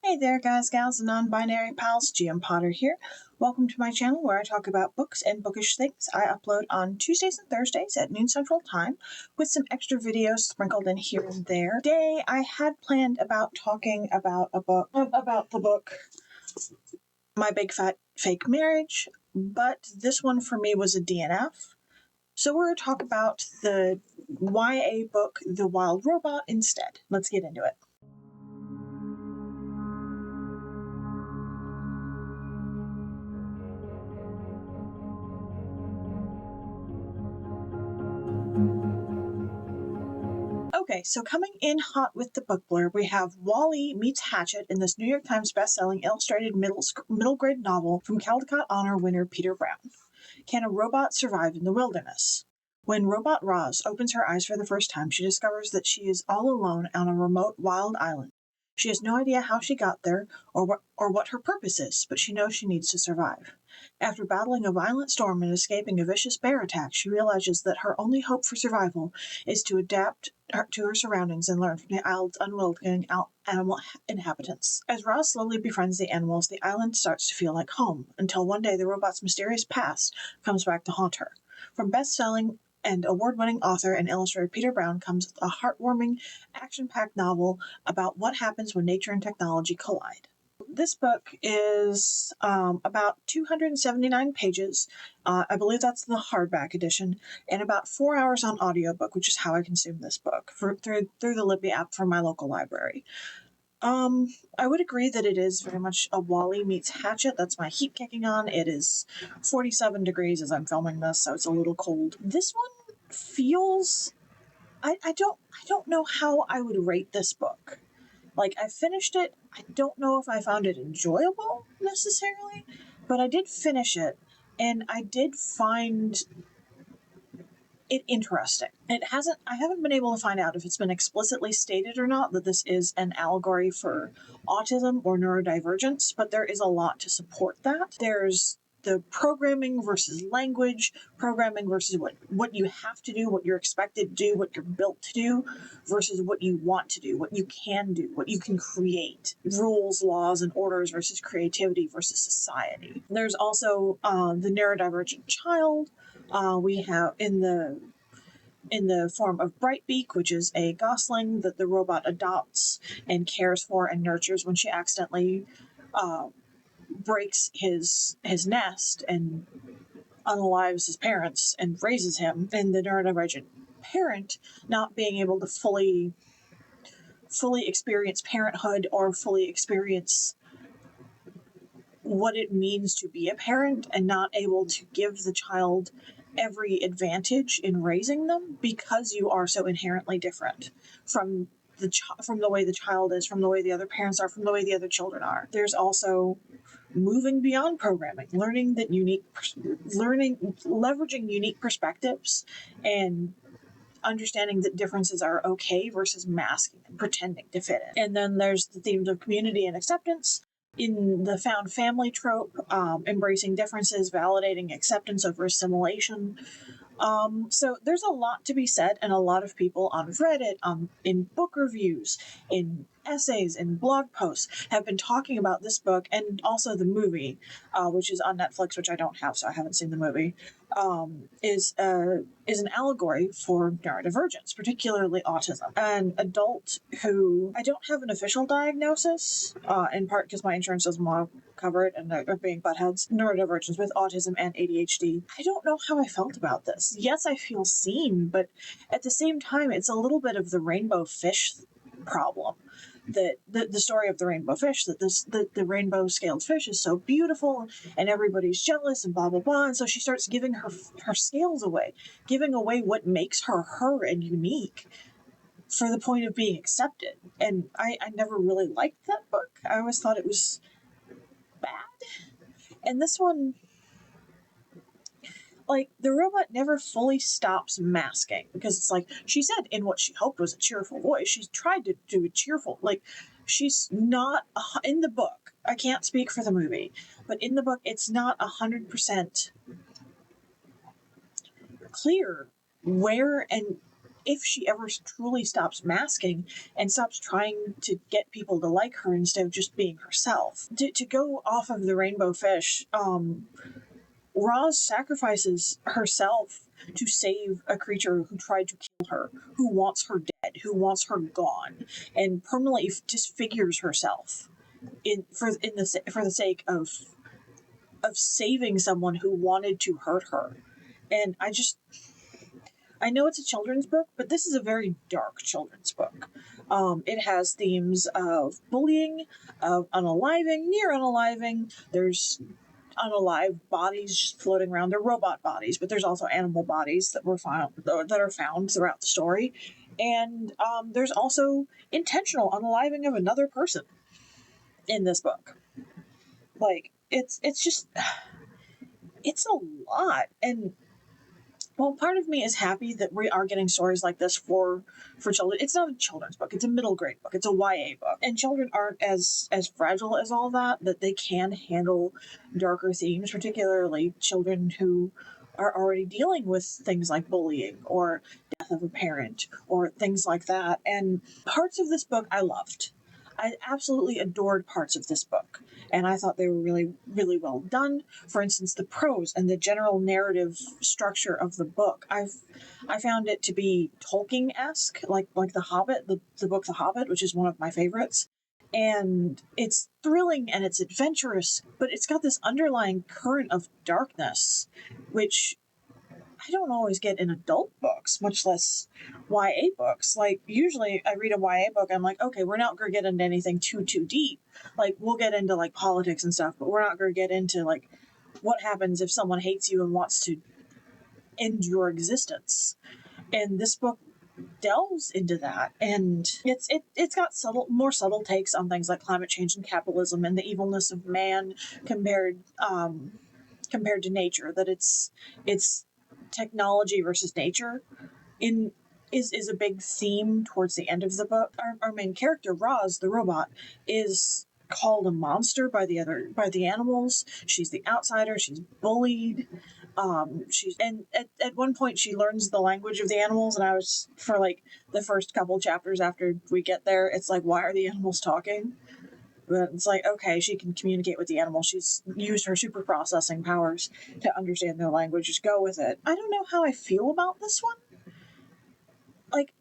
Hey there guys, gals, and non-binary pals, GM Potter here. Welcome to my channel where I talk about books and bookish things. I upload on Tuesdays and Thursdays at noon Central Time with some extra videos sprinkled in here and there. Today I had planned about talking about the book My Big Fat Fake Marriage, but this one for me was a DNF. So we're going to talk about the YA book The Wild Robot instead. Let's get into it. Okay, so coming in hot with the book blurb, we have Wall-E meets Hatchet in this New York Times bestselling illustrated middle grade novel from Caldecott Honor winner Peter Brown. Can a robot survive in the wilderness? When Robot Roz opens her eyes for the first time, she discovers that she is all alone on a remote wild island. She has no idea how she got there or what her purpose is, but she knows she needs to survive. After battling a violent storm and escaping a vicious bear attack, she realizes that her only hope for survival is to adapt to her surroundings and learn from the island's unwelcoming animal inhabitants. As Roz slowly befriends the animals, the island starts to feel like home, until one day the robot's mysterious past comes back to haunt her. From best-selling and award-winning author and illustrator Peter Brown comes a heartwarming, action-packed novel about what happens when nature and technology collide. This book is about 279 pages. I believe that's the hardback edition, and about 4 hours on audiobook, which is how I consume this book through the Libby app from my local library. I would agree that it is very much a Wall-E meets Hatchet. That's my heat kicking on. It is 47 degrees as I'm filming this, so it's a little cold. This one feels... I don't know how I would rate this book. Like, I finished it. I don't know if I found it enjoyable necessarily, but I did finish it, and I did find it interesting. I haven't been able to find out if it's been explicitly stated or not that this is an allegory for autism or neurodivergence, but there is a lot to support that. There's the programming versus language, programming versus what you have to do, what you're expected to do, what you're built to do, versus what you want to do, what you can do, what you can create. Rules, laws, and orders versus creativity versus society. There's also the neurodivergent child. We have in the form of Brightbeak, which is a gosling that the robot adopts and cares for and nurtures when she accidentally breaks his nest and unalives his parents and raises him, and the neurodivergent parent not being able to fully experience parenthood or fully experience what it means to be a parent, and not able to give the child every advantage in raising them because you are so inherently different from the way the child is, from the way the other parents are, from the way the other children are. There's also moving beyond programming, leveraging unique perspectives, and understanding that differences are okay versus masking and pretending to fit in. And then there's the themes of community and acceptance. In the found family trope, embracing differences, validating acceptance over assimilation. So there's a lot to be said, and a lot of people on Reddit, in book reviews, in essays, in blog posts have been talking about this book, and also the movie, which is on Netflix, which I don't have, so I haven't seen the movie, is an allegory for neurodivergence, particularly autism. An adult who, I don't have an official diagnosis, in part because my insurance doesn't want to cover it and they're being buttheads, neurodivergence with autism and ADHD. I don't know how I felt about this. Yes, I feel seen, but at the same time, it's a little bit of the rainbow fish problem. That the story of the rainbow fish, that the rainbow scaled fish is so beautiful and everybody's jealous and blah blah blah, and so she starts giving her scales away, giving away what makes her her and unique for the point of being accepted. And I never really liked that book. I always thought it was bad. And this one, like, the robot never fully stops masking, because it's like, she said in what she hoped was a cheerful voice, she's tried to do a cheerful, like, she's not, in the book, I can't speak for the movie, but in the book, it's not 100% clear where and if she ever truly stops masking and stops trying to get people to like her instead of just being herself. To go off of the rainbow fish, Roz sacrifices herself to save a creature who tried to kill her, who wants her dead, who wants her gone, and permanently disfigures herself for the sake of saving someone who wanted to hurt her. And I know it's a children's book, but this is a very dark children's book. It has themes of bullying, of unaliving, near unaliving. There's unalive bodies just floating around. They're robot bodies, but there's also animal bodies that are found throughout the story. And there's also intentional unaliving of another person in this book. Like, it's just, it's a lot. And well, part of me is happy that we are getting stories like this for children. It's not a children's book; it's a middle grade book. It's a YA book, and children aren't as fragile as all that. That they can handle darker themes, particularly children who are already dealing with things like bullying or death of a parent or things like that. And parts of this book I loved. I absolutely adored parts of this book, and I thought they were really, really well done. For instance, the prose and the general narrative structure of the book, I found it to be Tolkien-esque, like The Hobbit, the book The Hobbit, which is one of my favorites. And it's thrilling and it's adventurous, but it's got this underlying current of darkness, which I don't always get in adult books, much less YA books. Like, usually I read a YA book, I'm like, okay, we're not going to get into anything too deep. Like, we'll get into, like, politics and stuff, but we're not going to get into, like, what happens if someone hates you and wants to end your existence. And this book delves into that, and it's got more subtle takes on things like climate change and capitalism and the evilness of man compared to nature. That it's technology versus nature is a big theme towards the end of the book. Our main character, Roz, the robot, is called a monster by the animals. She's the outsider. She's bullied. At one point she learns the language of the animals, and I was, for like the first couple chapters after we get there, it's like, why are the animals talking? But it's like, okay, she can communicate with the animals. She's used her super processing powers to understand their language. Just go with it. I don't know how I feel about this one. Like,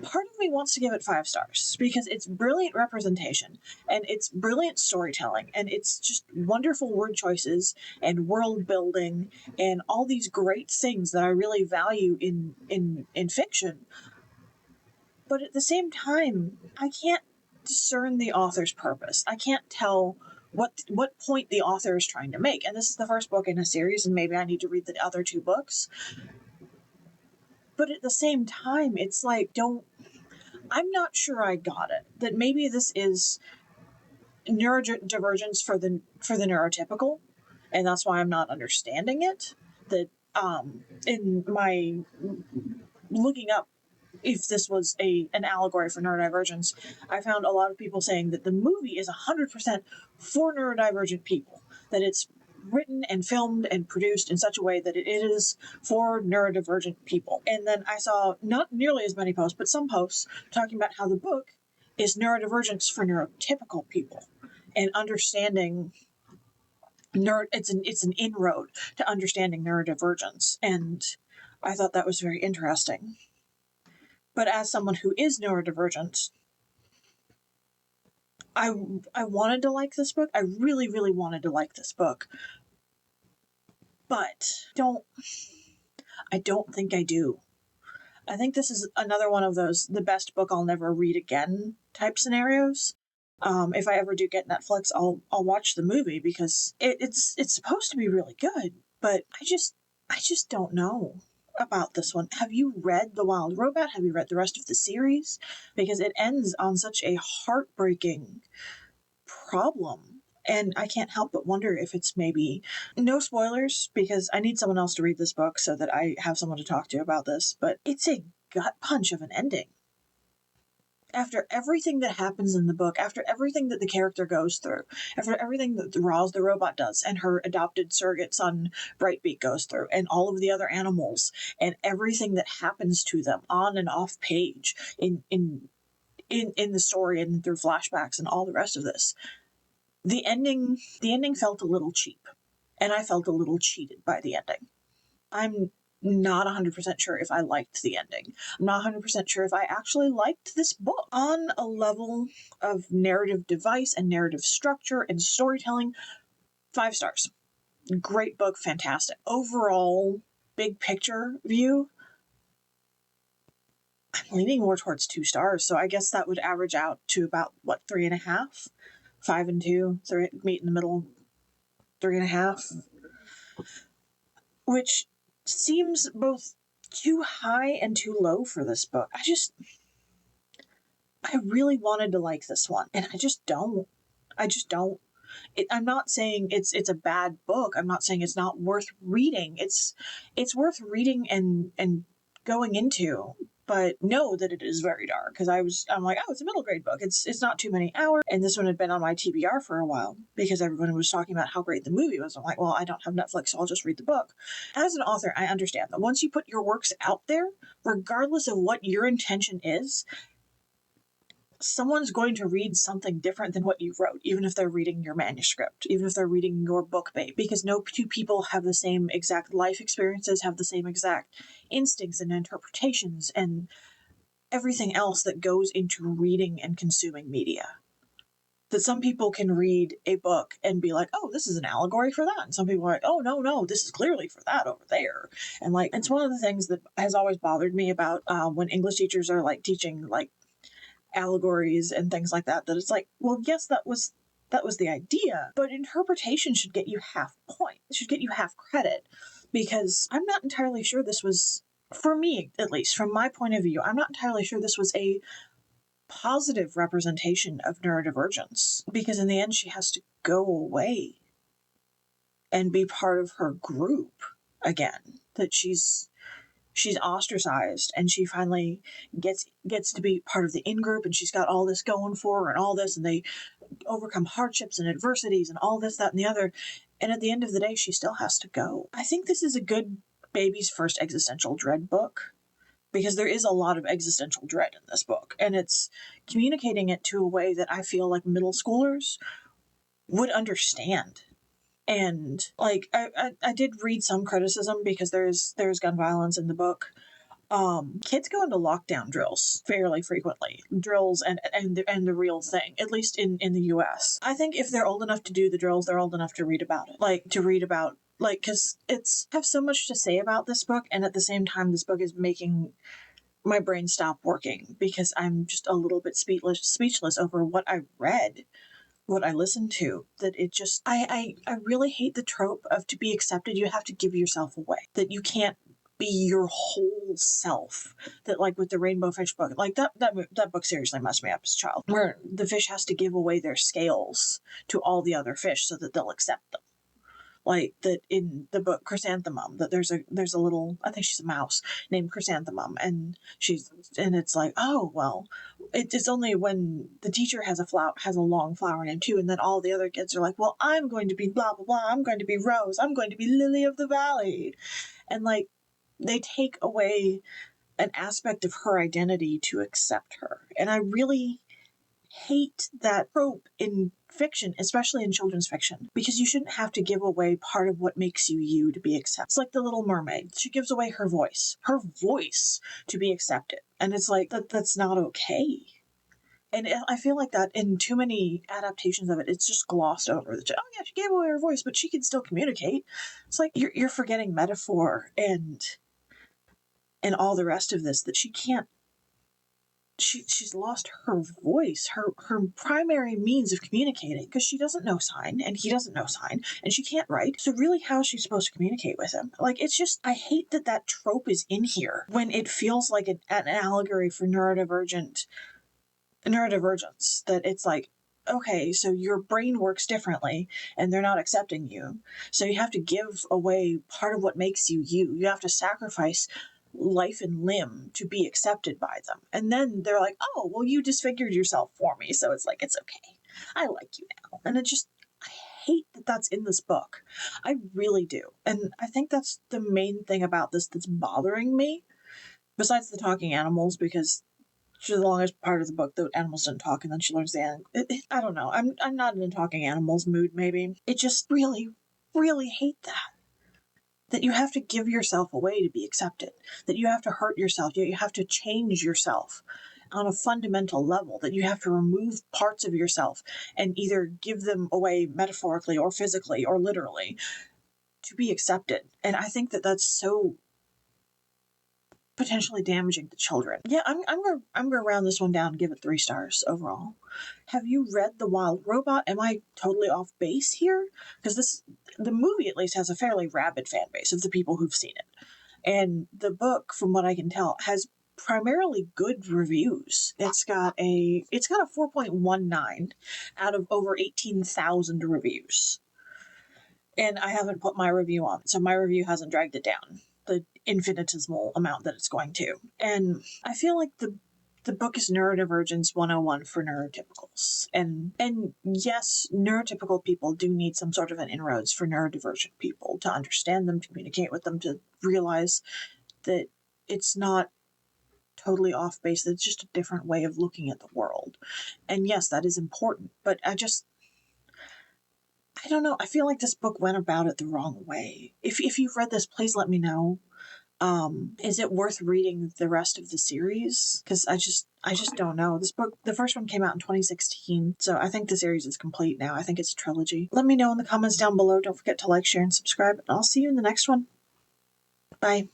part of me wants to give it 5 stars because it's brilliant representation and it's brilliant storytelling and it's just wonderful word choices and world building and all these great things that I really value in fiction. But at the same time, I can't discern the author's purpose. I can't tell what point the author is trying to make. And this is the first book in a series, and maybe I need to read the other 2 books. But at the same time, it's like, I'm not sure I got it. That maybe this is neurodivergence for the neurotypical, and that's why I'm not understanding it. That in my looking up if this was an allegory for neurodivergence, I found a lot of people saying that the movie is 100% for neurodivergent people, that it's written and filmed and produced in such a way that it is for neurodivergent people. And then I saw not nearly as many posts, but some posts talking about how the book is neurodivergence for neurotypical people and understanding it's an inroad to understanding neurodivergence. And I thought that was very interesting. But as someone who is neurodivergent, I wanted to like this book. I really, really wanted to like this book. But I don't think I do. I think this is another one of those the best book I'll never read again type scenarios. If I ever do get Netflix, I'll watch the movie because it's supposed to be really good. But I just don't know about this one. Have you read The Wild Robot? Have you read the rest of the series? Because it ends on such a heartbreaking problem. And I can't help but wonder if it's maybe, no spoilers, because I need someone else to read this book so that I have someone to talk to about this, but it's a gut punch of an ending. after everything that happens in the book, after everything that the character goes through, after everything that Roz the robot does and her adopted surrogate son Brightbeak goes through, and all of the other animals, and everything that happens to them on and off page in the story and through flashbacks and all the rest of this, the ending felt a little cheap, and I felt a little cheated by the ending. I'm not 100% sure if I liked the ending. I'm not 100% sure if I actually liked this book. On a level of narrative device and narrative structure and storytelling, 5 stars. Great book, fantastic. Overall, big picture view, I'm leaning more towards 2 stars, so I guess that would average out to about, 3.5? 5 and 2, 3, meet in the middle, 3.5. Which seems both too high and too low for this book. I really wanted to like this one, and I just don't. I'm not saying it's a bad book. I'm not saying it's not worth reading. It's worth reading and going into, but know that it is very dark, because I'm like, oh, it's a middle grade book. It's not too many hours, and this one had been on my TBR for a while because everyone was talking about how great the movie was. I'm like, well, I don't have Netflix, so I'll just read the book. As an author, I understand that once you put your works out there, regardless of what your intention is, someone's going to read something different than what you wrote, even if they're reading your manuscript, even if they're reading your book, babe, because no two people have the same exact life experiences, have the same exact instincts and interpretations and everything else that goes into reading and consuming media. That some people can read a book and be like, oh, this is an allegory for that. And some people are like, oh, no, this is clearly for that over there. And like, it's one of the things that has always bothered me about when English teachers are like teaching like allegories and things like that, that it's like, well, yes, that was the idea, but interpretation should get you half point. It should get you half credit, because I'm not entirely sure this was, for me at least, from my point of view, I'm not entirely sure this was a positive representation of neurodivergence, because in the end she has to go away and be part of her group again, that she's ostracized, and she finally gets to be part of the in-group, and she's got all this going for her and all this, and they overcome hardships and adversities and all this, that, and the other, and at the end of the day she still has to go. I think this is a good baby's first existential dread book, because there is a lot of existential dread in this book, and it's communicating it to a way that I feel like middle schoolers would understand. And like I did read some criticism because there's gun violence in the book. Kids go into lockdown drills fairly frequently. Drills and the real thing, at least in the US. I think if they're old enough to do the drills, they're old enough to read about it. Because it's I have so much to say about this book, and at the same time this book is making my brain stop working, because I'm just a little bit speechless over what I read, what I listened to, that it just, I really hate the trope of, to be accepted, you have to give yourself away, that you can't be your whole self, that like with the Rainbow Fish book, like that book seriously messed me up as a child, where the fish has to give away their scales to all the other fish so that they'll accept them. Like that in the book Chrysanthemum, that there's a little, I think she's a mouse named Chrysanthemum, and it's like, oh well, it's only when the teacher has a long flower name too, and then all the other kids are like, well, I'm going to be blah blah blah, I'm going to be Rose, I'm going to be Lily of the Valley, and like they take away an aspect of her identity to accept her, and I really hate that trope in fiction, especially in children's fiction, because you shouldn't have to give away part of what makes you to be accepted. It's like the Little Mermaid. She gives away her voice to be accepted. And it's like, that's not okay. And I feel like that in too many adaptations of it, it's just glossed over. Oh yeah, she gave away her voice, but she can still communicate. It's like, you're forgetting metaphor and all the rest of this, that she can't, she's lost her voice, her primary means of communicating, because she doesn't know sign and he doesn't know sign, and she can't write. So really, how is she supposed to communicate with him? Like, it's just, I hate that trope is in here when it feels like an allegory for neurodivergence, that it's like, okay, so your brain works differently and they're not accepting you, so you have to give away part of what makes you. You have to sacrifice life and limb to be accepted by them. And then they're like, oh, well, you disfigured yourself for me. So it's like, it's okay. I like you now. And I hate that that's in this book. I really do. And I think that's the main thing about this that's bothering me, besides the talking animals, because for the longest part of the book, the animals didn't talk, and then she learns the animal. I don't know. I'm not in a talking animals mood, maybe. It just really, really hate that you have to give yourself away to be accepted, that you have to hurt yourself, you have to change yourself on a fundamental level, that you have to remove parts of yourself and either give them away metaphorically or physically or literally to be accepted. And I think that that's so potentially damaging to children. Yeah, I'm gonna round this one down and give it 3 stars overall. Have you read The Wild Robot? Am I totally off base here? Because the movie at least has a fairly rabid fan base of the people who've seen it, and the book, from what I can tell, has primarily good reviews. It's got a 4.19 out of over 18,000 reviews. And I haven't put my review on, so my review hasn't dragged it down the infinitesimal amount that it's going to. And I feel like the book is Neurodivergence 101 for neurotypicals. And yes, neurotypical people do need some sort of an inroads for neurodivergent people to understand them, to communicate with them, to realize that it's not totally off base, it's just a different way of looking at the world. And yes, that is important, but I don't know. I feel like this book went about it the wrong way. If you've read this, please let me know. Is it worth reading the rest of the series? Because I just don't know. This book, the first one came out in 2016, so I think the series is complete now. I think it's a trilogy. Let me know in the comments down below. Don't forget to like, share, and subscribe, and I'll see you in the next one. Bye.